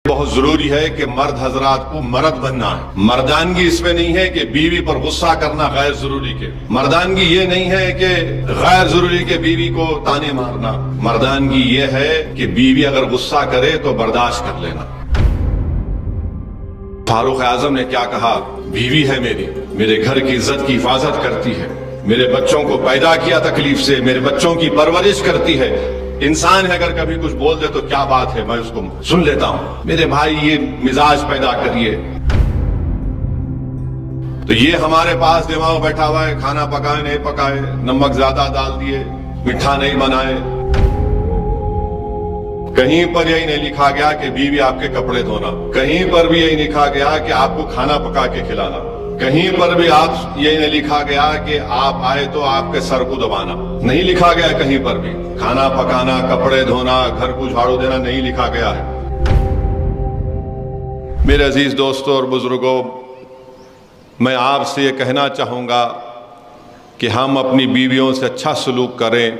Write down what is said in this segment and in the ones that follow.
بہت ضروری ہے کہ مرد حضرات کو مرد بننا ہے۔ مردانگی اس میں نہیں ہے کہ بیوی پر غصہ کرنا غیر ضروری کے، مردانگی یہ نہیں ہے کہ غیر ضروری کے بیوی کو تانے مارنا، مردانگی یہ ہے کہ بیوی اگر غصہ کرے تو برداشت کر لینا۔ فاروق اعظم نے کیا کہا؟ بیوی ہے میری، میرے گھر کی عزت کی حفاظت کرتی ہے، میرے بچوں کو پیدا کیا تکلیف سے، میرے بچوں کی پرورش کرتی ہے، انسان ہے اگر کبھی کچھ بول دے تو کیا بات ہے، میں اس کو سن لیتا ہوں، میرے بھائی یہ مزاج پیدا کریے۔ تو یہ ہمارے پاس دماغ بیٹھا ہوا ہے، کھانا پکائے نہیں پکائے، نمک زیادہ ڈال دیے، میٹھا نہیں بنائے۔ کہیں پر یہی نہیں لکھا گیا کہ بیوی آپ کے کپڑے دھونا، کہیں پر بھی یہی لکھا گیا کہ آپ کو کھانا پکا کے کھلانا، کہیں پر بھی آپ یہ نہیں لکھا گیا کہ آپ آئے تو آپ کے سر کو دبانا، نہیں لکھا گیا کہیں پر بھی۔ کھانا پکانا، کپڑے دھونا، گھر کو جھاڑو دینا نہیں لکھا گیا ہے۔ میرے عزیز دوستوں اور بزرگوں، میں آپ سے یہ کہنا چاہوں گا کہ ہم اپنی بیویوں سے اچھا سلوک کریں،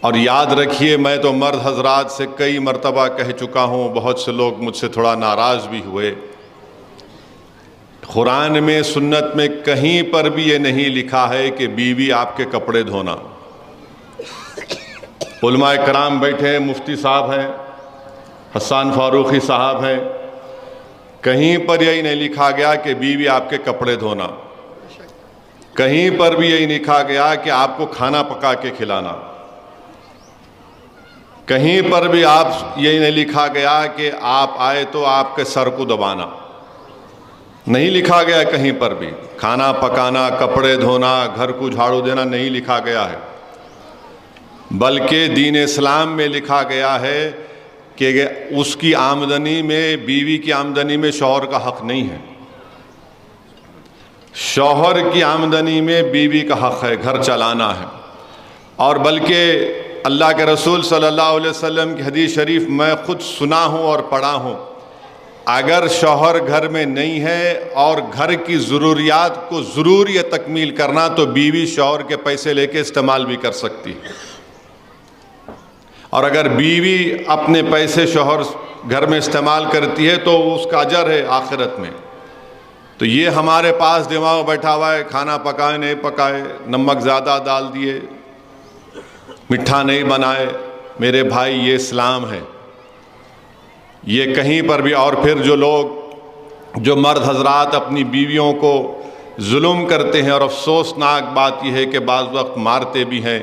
اور یاد رکھیے میں تو مرد حضرات سے کئی مرتبہ کہہ چکا ہوں، بہت سے لوگ مجھ سے تھوڑا ناراض بھی ہوئے، قرآن میں سنت میں کہیں پر بھی یہ نہیں لکھا ہے کہ بیوی آپ کے کپڑے دھونا۔ علماء کرام بیٹھے ہیں، مفتی صاحب ہیں، حسان فاروقی صاحب ہیں، کہیں پر یہی نہیں لکھا گیا کہ بیوی آپ کے کپڑے دھونا، کہیں پر بھی یہی لکھا گیا کہ آپ کو کھانا پکا کے کھلانا، کہیں پر بھی آپ یہی نہیں لکھا گیا کہ آپ آئے تو آپ کے سر کو دبانا، نہیں لکھا گیا کہیں پر بھی۔ کھانا پکانا، کپڑے دھونا، گھر کو جھاڑو دینا نہیں لکھا گیا ہے، بلکہ دین اسلام میں لکھا گیا ہے کہ اس کی آمدنی میں، بیوی کی آمدنی میں شوہر کا حق نہیں ہے، شوہر کی آمدنی میں بیوی کا حق ہے، گھر چلانا ہے۔ اور بلکہ اللہ کے رسول صلی اللہ علیہ وسلم کی حدیث شریف میں خود سنا ہوں اور پڑھا ہوں، اگر شوہر گھر میں نہیں ہے اور گھر کی ضروریات کو ضروری تکمیل کرنا تو بیوی شوہر کے پیسے لے کے استعمال بھی کر سکتی ہے، اور اگر بیوی اپنے پیسے شوہر گھر میں استعمال کرتی ہے تو اس کا اجر ہے آخرت میں۔ تو یہ ہمارے پاس دماغ بیٹھا ہوا ہے، کھانا پکائے نہیں پکائے، نمک زیادہ ڈال دیے، میٹھا نہیں بنائے، میرے بھائی یہ اسلام ہے، یہ کہیں پر بھی۔ اور پھر جو مرد حضرات اپنی بیویوں کو ظلم کرتے ہیں، اور افسوسناک بات یہ ہے کہ بعض وقت مارتے بھی ہیں،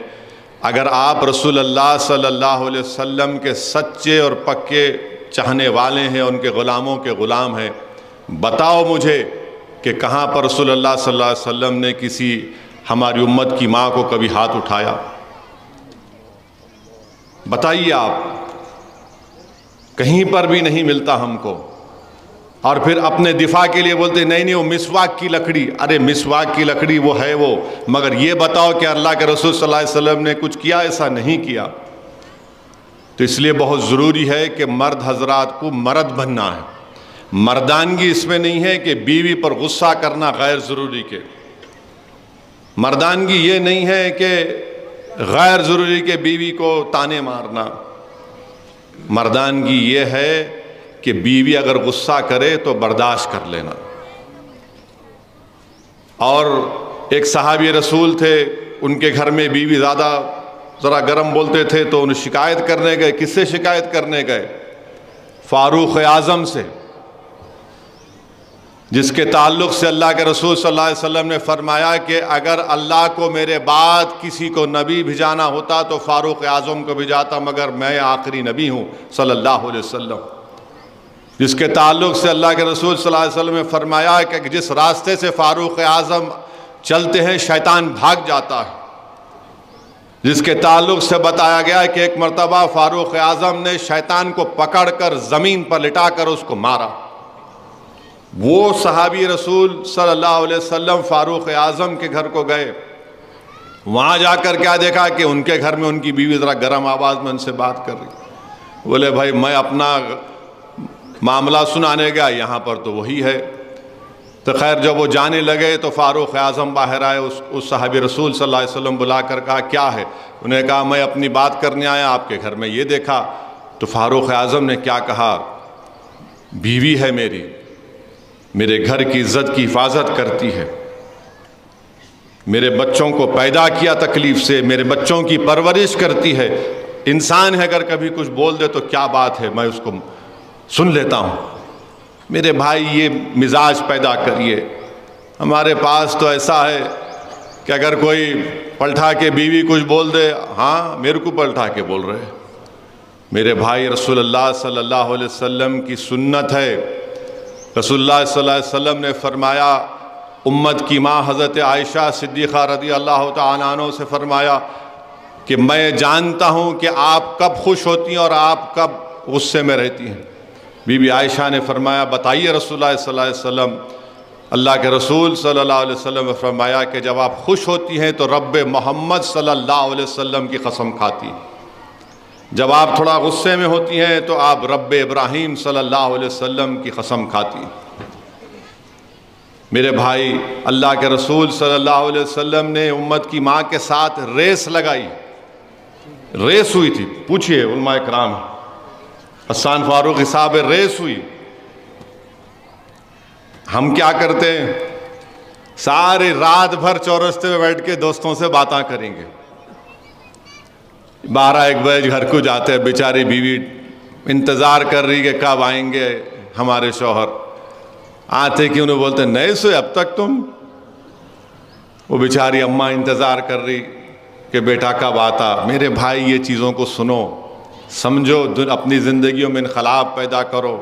اگر آپ رسول اللہ صلی اللہ علیہ وسلم کے سچے اور پکے چاہنے والے ہیں، ان کے غلاموں کے غلام ہیں، بتاؤ مجھے کہ کہاں پر رسول اللہ صلی اللہ علیہ وسلم نے کسی ہماری امت کی ماں کو کبھی ہاتھ اٹھایا؟ بتائیے آپ، کہیں پر بھی نہیں ملتا ہم کو۔ اور پھر اپنے دفاع کے لیے بولتے نہیں وہ مسواک کی لکڑی، ارے مسواک کی لکڑی وہ ہے وہ، مگر یہ بتاؤ کہ اللہ کے رسول صلی اللہ علیہ وسلم نے کچھ کیا؟ ایسا نہیں کیا۔ تو اس لیے بہت ضروری ہے کہ مرد حضرات کو مرد بننا ہے۔ مردانگی اس میں نہیں ہے کہ بیوی پر غصہ کرنا غیر ضروری کے، مردانگی یہ نہیں ہے کہ غیر ضروری کے بیوی کو تانے مارنا، مردانگی یہ ہے کہ بیوی اگر غصہ کرے تو برداشت کر لینا۔ اور ایک صحابی رسول تھے، ان کے گھر میں بیوی زیادہ ذرا گرم بولتے تھے تو انہیں شکایت کرنے گئے۔ کس سے شکایت کرنے گئے؟ فاروق اعظم سے، جس کے تعلق سے اللہ کے رسول صلی اللہ علیہ وسلم نے فرمایا کہ اگر اللہ کو میرے بعد کسی کو نبی بھیجانا ہوتا تو فاروق اعظم کو بھیجاتا، مگر میں آخری نبی ہوں صلی اللہ علیہ وسلم۔ جس کے تعلق سے اللہ کے رسول صلی اللہ علیہ وسلم نے فرمایا کہ جس راستے سے فاروق اعظم چلتے ہیں شیطان بھاگ جاتا ہے۔ جس کے تعلق سے بتایا گیا کہ ایک مرتبہ فاروق اعظم نے شیطان کو پکڑ کر زمین پر لٹا کر اس کو مارا۔ وہ صحابی رسول صلی اللہ علیہ وسلم فاروق اعظم کے گھر کو گئے، وہاں جا کر کیا دیکھا کہ ان کے گھر میں ان کی بیوی ذرا گرم آواز میں ان سے بات کر رہی۔ بولے بھائی میں اپنا معاملہ سنانے گیا، یہاں پر تو وہی ہے۔ تو خیر جب وہ جانے لگے تو فاروق اعظم باہر آئے، اس صحابی رسول صلی اللہ علیہ وسلم بلا کر کہا کیا ہے؟ انہیں کہا میں اپنی بات کرنے آیا، آپ کے گھر میں یہ دیکھا۔ تو فاروق اعظم نے کیا کہا بیوی ہے میری، میرے گھر کی عزت کی حفاظت کرتی ہے، میرے بچوں کو پیدا کیا تکلیف سے، میرے بچوں کی پرورش کرتی ہے، انسان ہے اگر کبھی کچھ بول دے تو کیا بات ہے، میں اس کو سن لیتا ہوں۔ میرے بھائی یہ مزاج پیدا کریے۔ ہمارے پاس تو ایسا ہے کہ اگر کوئی پلٹا کے بیوی کچھ بول دے، ہاں میرے کو پلٹا کے بول رہے۔ میرے بھائی رسول اللہ صلی اللہ علیہ وسلم کی سنت ہے، رسول اللہ صلی اللہ علیہ وسلم نے فرمایا، امت کی ماں حضرت عائشہ صدیقہ رضی اللہ تعالیٰ عنہ سے فرمایا کہ میں جانتا ہوں کہ آپ کب خوش ہوتی ہیں اور آپ کب غصے میں رہتی ہیں۔ بی بی عائشہ نے فرمایا بتائیے رسول اللہ صلی اللہ علیہ وسلم۔ اللہ کے رسول صلی اللہ علیہ وسلم نے فرمایا کہ جب آپ خوش ہوتی ہیں تو رب محمد صلی اللہ علیہ وسلم کی قسم کھاتی ہیں، جب آپ تھوڑا غصے میں ہوتی ہیں تو آپ رب ابراہیم صلی اللہ علیہ وسلم کی قسم کھاتی ہیں۔ میرے بھائی، اللہ کے رسول صلی اللہ علیہ وسلم نے امت کی ماں کے ساتھ ریس لگائی، ریس ہوئی تھی، پوچھئے علماء کرام، حسان فاروقی صاحب ریس ہوئی۔ ہم کیا کرتے ہیں؟ ساری رات بھر چورستے میں بیٹھ کے دوستوں سے باتاں کریں گے، 12-1 بجے گھر کو جاتے ہیں، بیچاری بیوی انتظار کر رہی کہ کب آئیں گے ہمارے شوہر۔ آتے کہ انہیں بولتے نہیں سوئے اب تک تم؟ وہ بیچاری اماں انتظار کر رہی کہ بیٹا کب آتا۔ میرے بھائی یہ چیزوں کو سنو، سمجھو، اپنی زندگیوں میں انقلاب پیدا کرو۔